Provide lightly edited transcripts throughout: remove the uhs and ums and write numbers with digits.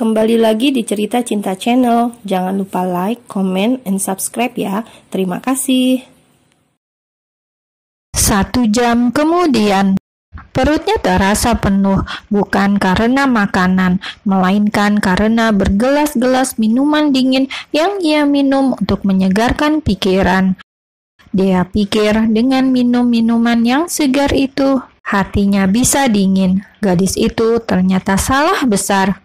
Kembali lagi di Cerita Cinta Channel. Jangan lupa like, comment, and subscribe ya. Terima kasih. 1 jam kemudian, perutnya terasa penuh, bukan karena makanan, melainkan karena bergelas-gelas minuman dingin yang ia minum untuk menyegarkan pikiran. Dia pikir dengan minum minuman yang segar itu, hatinya bisa dingin. Gadis itu ternyata salah besar.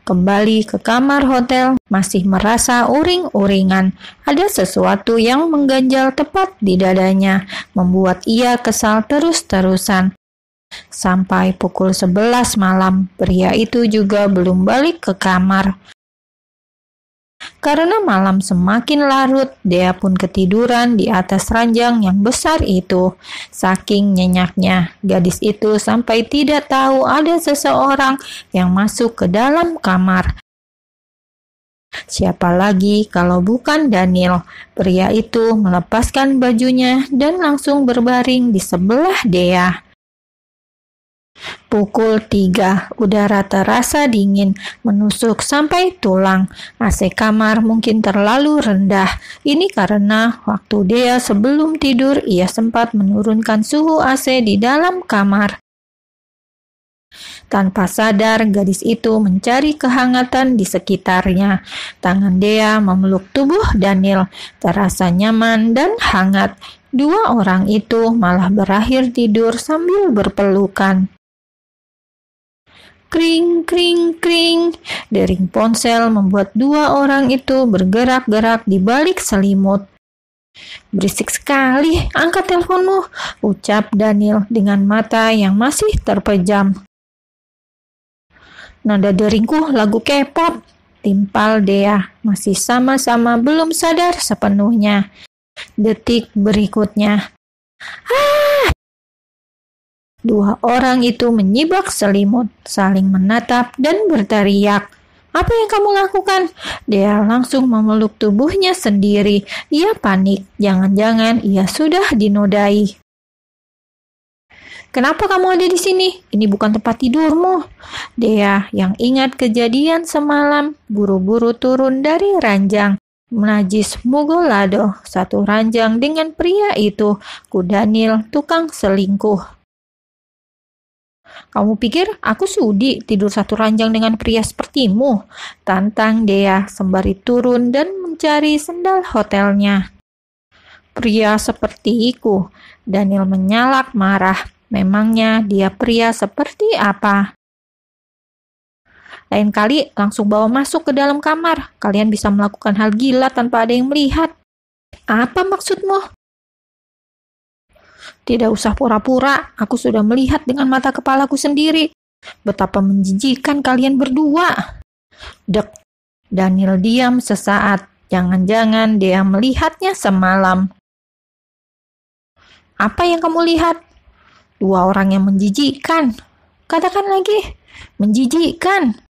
Kembali ke kamar hotel, masih merasa uring-uringan. Ada sesuatu yang mengganjal tepat di dadanya, membuat ia kesal terus-terusan. Sampai pukul 11 malam, pria itu juga belum balik ke kamar. Karena malam semakin larut, dia pun ketiduran di atas ranjang yang besar itu. Saking nyenyaknya, gadis itu sampai tidak tahu ada seseorang yang masuk ke dalam kamar. Siapa lagi kalau bukan Daniel? Pria itu melepaskan bajunya dan langsung berbaring di sebelah Dea. Pukul 3, udara terasa dingin, menusuk sampai tulang. AC kamar mungkin terlalu rendah. Ini karena waktu Dea sebelum tidur, ia sempat menurunkan suhu AC di dalam kamar. Tanpa sadar, gadis itu mencari kehangatan di sekitarnya. Tangan Dea memeluk tubuh Daniel, terasa nyaman dan hangat. Dua orang itu malah berakhir tidur sambil berpelukan. Kring, kring, kring. Dering ponsel membuat dua orang itu bergerak-gerak di balik selimut. Berisik sekali, angkat teleponmu, ucap Daniel dengan mata yang masih terpejam. Nada deringku lagu K-pop, timpal Dea, masih sama-sama belum sadar sepenuhnya. Detik berikutnya. Dua orang itu menyibak selimut, saling menatap dan berteriak. Apa yang kamu lakukan? Dia langsung memeluk tubuhnya sendiri. Ia panik, jangan-jangan ia sudah dinodai. Kenapa kamu ada di sini? Ini bukan tempat tidurmu. Dea yang ingat kejadian semalam, buru-buru turun dari ranjang. Menajis Mugolado, satu ranjang dengan pria itu, ku Daniel, tukang selingkuh. Kamu pikir aku sudi tidur satu ranjang dengan pria sepertimu? Tantang Dea sembari turun dan mencari sendal hotelnya. Pria sepertiku, Daniel menyalak marah. Memangnya dia pria seperti apa? Lain kali langsung bawa masuk ke dalam kamar. Kalian bisa melakukan hal gila tanpa ada yang melihat. Apa maksudmu? Tidak usah pura-pura, aku sudah melihat dengan mata kepalaku sendiri. Betapa menjijikan kalian berdua. Dek, Daniel diam sesaat. Jangan-jangan dia melihatnya semalam. Apa yang kamu lihat? Dua orang yang menjijikkan. Katakan lagi, menjijikkan.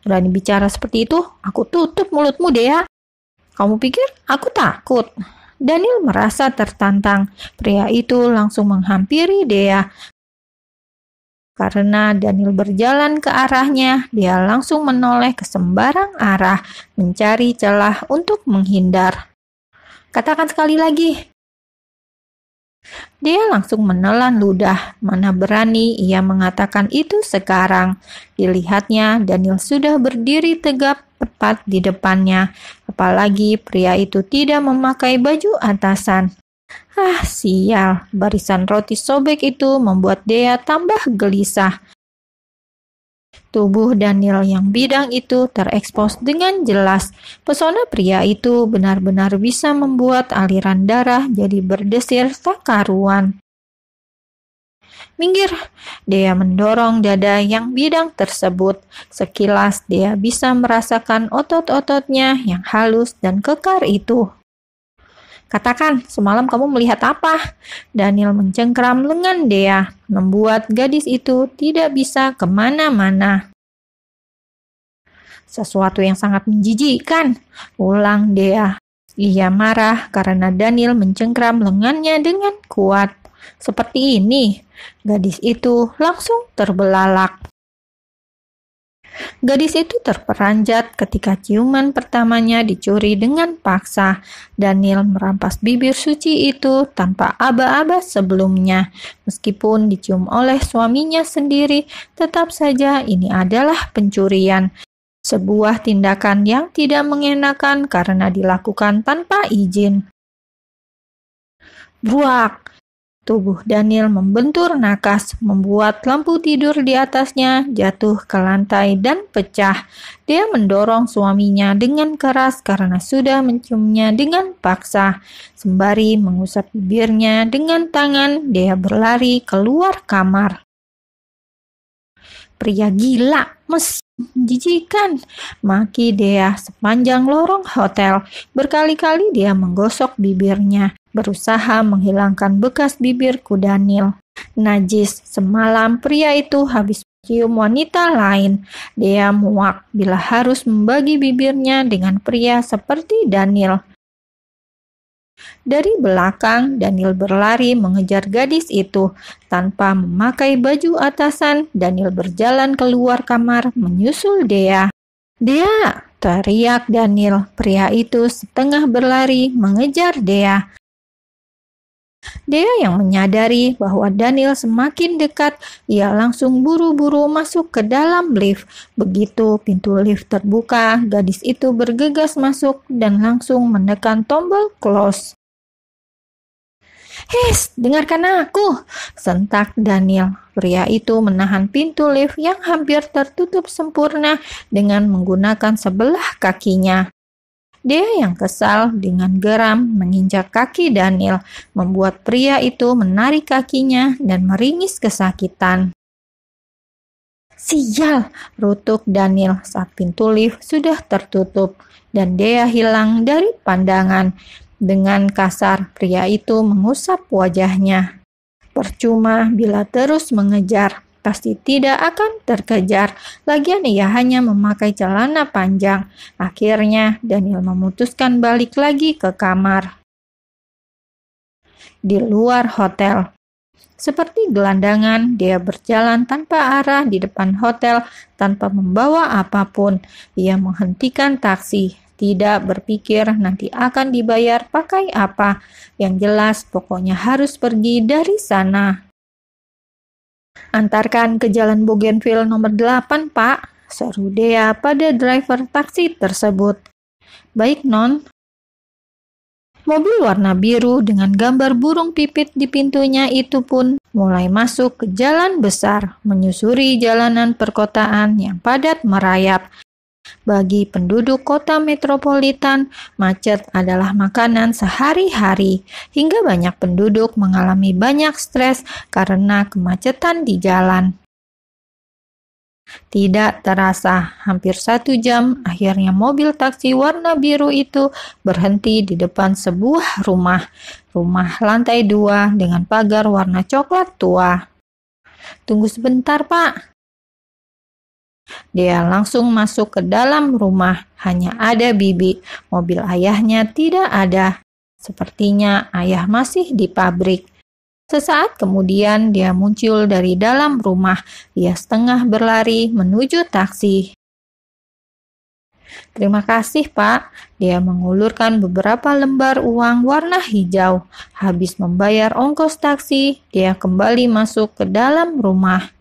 Berani bicara seperti itu, aku tutup mulutmu, Dea. Kamu pikir aku takut? Daniel merasa tertantang. Pria itu langsung menghampiri Dea. Karena Daniel berjalan ke arahnya, dia langsung menoleh ke sembarang arah, mencari celah untuk menghindar. Katakan sekali lagi. Dia langsung menelan ludah. Mana berani ia mengatakan itu sekarang. Dilihatnya, Daniel sudah berdiri tegap tepat di depannya. Apalagi pria itu tidak memakai baju atasan. Sial, barisan roti sobek itu membuat Dea tambah gelisah. Tubuh Daniel yang bidang itu terekspos dengan jelas. Pesona pria itu benar-benar bisa membuat aliran darah jadi berdesir tak karuan. Minggir, Dea mendorong dada yang bidang tersebut. Sekilas dia bisa merasakan otot-ototnya yang halus dan kekar itu. Katakan, semalam kamu melihat apa? Daniel mencengkram lengan Dea, membuat gadis itu tidak bisa kemana-mana. Sesuatu yang sangat menjijikkan, ulang Dea. Ia marah karena Daniel mencengkram lengannya dengan kuat. Seperti ini, gadis itu langsung terbelalak. Gadis itu terperanjat ketika ciuman pertamanya dicuri dengan paksa. Daniel merampas bibir suci itu tanpa aba-aba sebelumnya. Meskipun dicium oleh suaminya sendiri, tetap saja ini adalah pencurian. Sebuah tindakan yang tidak mengenakan karena dilakukan tanpa izin. Bruak! Tubuh Daniel membentur nakas, membuat lampu tidur di atasnya jatuh ke lantai dan pecah. Dia mendorong suaminya dengan keras karena sudah menciumnya dengan paksa. Sembari mengusap bibirnya dengan tangan, dia berlari keluar kamar. Pria gila, menjijikan, maki Dea sepanjang lorong hotel. Berkali-kali dia menggosok bibirnya, berusaha menghilangkan bekas bibirku Daniel. Najis, semalam pria itu habis cium wanita lain. Dia muak bila harus membagi bibirnya dengan pria seperti Daniel. Dari belakang, Daniel berlari mengejar gadis itu. Tanpa memakai baju atasan, Daniel berjalan keluar kamar menyusul Dea. Dea! Teriak Daniel. Pria itu setengah berlari mengejar Dea. Dea yang menyadari bahwa Daniel semakin dekat, ia langsung buru-buru masuk ke dalam lift. Begitu pintu lift terbuka, gadis itu bergegas masuk dan langsung menekan tombol close. "His, dengarkan aku!" sentak Daniel. Pria itu menahan pintu lift yang hampir tertutup sempurna dengan menggunakan sebelah kakinya. Dia yang kesal dengan geram menginjak kaki Daniel, membuat pria itu menarik kakinya dan meringis kesakitan. "Sial!" rutuk Daniel saat pintu lift sudah tertutup dan Dea hilang dari pandangan. Dengan kasar, pria itu mengusap wajahnya. Percuma bila terus mengejar, pasti tidak akan terkejar. Lagian ia hanya memakai celana panjang. Akhirnya Daniel memutuskan balik lagi ke kamar. Di luar hotel, seperti gelandangan, dia berjalan tanpa arah di depan hotel tanpa membawa apapun. Ia menghentikan taksi, tidak berpikir nanti akan dibayar pakai apa. Yang jelas pokoknya harus pergi dari sana. "Antarkan ke Jalan Bougainville nomor 8, Pak," seru Dea pada driver taksi tersebut. "Baik, Non." Mobil warna biru dengan gambar burung pipit di pintunya itu pun mulai masuk ke jalan besar, menyusuri jalanan perkotaan yang padat merayap. Bagi penduduk kota metropolitan, macet adalah makanan sehari-hari, hingga banyak penduduk mengalami banyak stres karena kemacetan di jalan. Tidak terasa, hampir 1 jam, akhirnya mobil taksi warna biru itu berhenti di depan sebuah rumah lantai 2 dengan pagar warna coklat tua. "Tunggu sebentar, Pak." Dia langsung masuk ke dalam rumah. Hanya ada Bibi. Mobil ayahnya tidak ada. Sepertinya ayah masih di pabrik. Sesaat kemudian dia muncul dari dalam rumah. Ia setengah berlari menuju taksi. "Terima kasih, Pak." Dia mengulurkan beberapa lembar uang warna hijau. Habis membayar ongkos taksi, dia kembali masuk ke dalam rumah.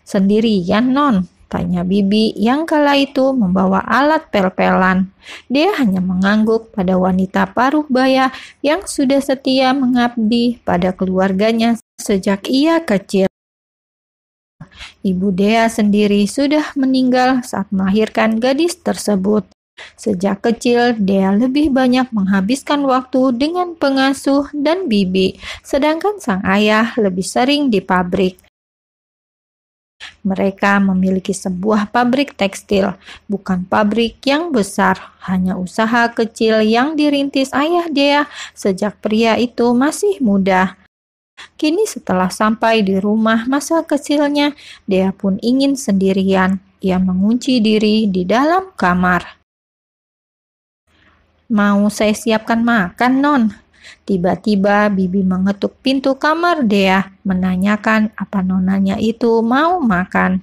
"Sendirian, Non?" tanya Bibi yang kala itu membawa alat pel-pelan. Dia hanya mengangguk pada wanita paruh baya yang sudah setia mengabdi pada keluarganya sejak ia kecil. Ibu Dea sendiri sudah meninggal saat melahirkan gadis tersebut. Sejak kecil, Dea lebih banyak menghabiskan waktu dengan pengasuh dan Bibi, sedangkan sang ayah lebih sering di pabrik. Mereka memiliki sebuah pabrik tekstil, bukan pabrik yang besar, hanya usaha kecil yang dirintis ayah Dea sejak pria itu masih muda. Kini setelah sampai di rumah masa kecilnya, Dea pun ingin sendirian. Ia mengunci diri di dalam kamar. "Mau saya siapkan makan, Non?" Tiba-tiba Bibi mengetuk pintu kamar Dea, menanyakan apa nonanya itu mau makan.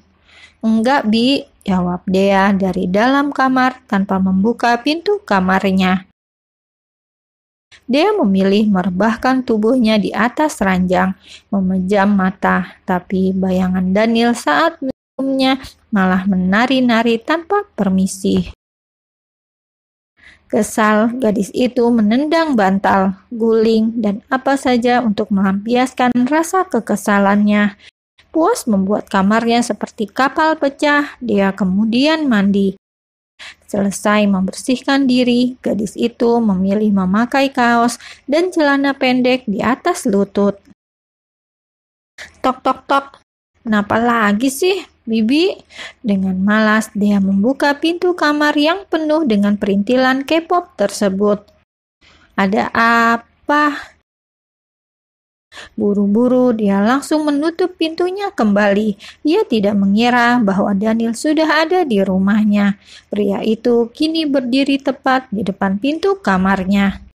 "Enggak, Bi," jawab Dea dari dalam kamar tanpa membuka pintu kamarnya. Dea memilih merebahkan tubuhnya di atas ranjang, memejam mata, tapi bayangan Daniel saat minumnya malah menari-nari tanpa permisi. Kesal, gadis itu menendang bantal, guling, dan apa saja untuk melampiaskan rasa kekesalannya. Puas membuat kamarnya seperti kapal pecah, dia kemudian mandi. Selesai membersihkan diri, gadis itu memilih memakai kaos dan celana pendek di atas lutut. Tok tok tok, kenapa lagi sih, Bibi? Dengan malas, dia membuka pintu kamar yang penuh dengan perintilan K-pop tersebut. Ada apa? Buru-buru dia langsung menutup pintunya kembali. Ia tidak mengira bahwa Daniel sudah ada di rumahnya. Pria itu kini berdiri tepat di depan pintu kamarnya.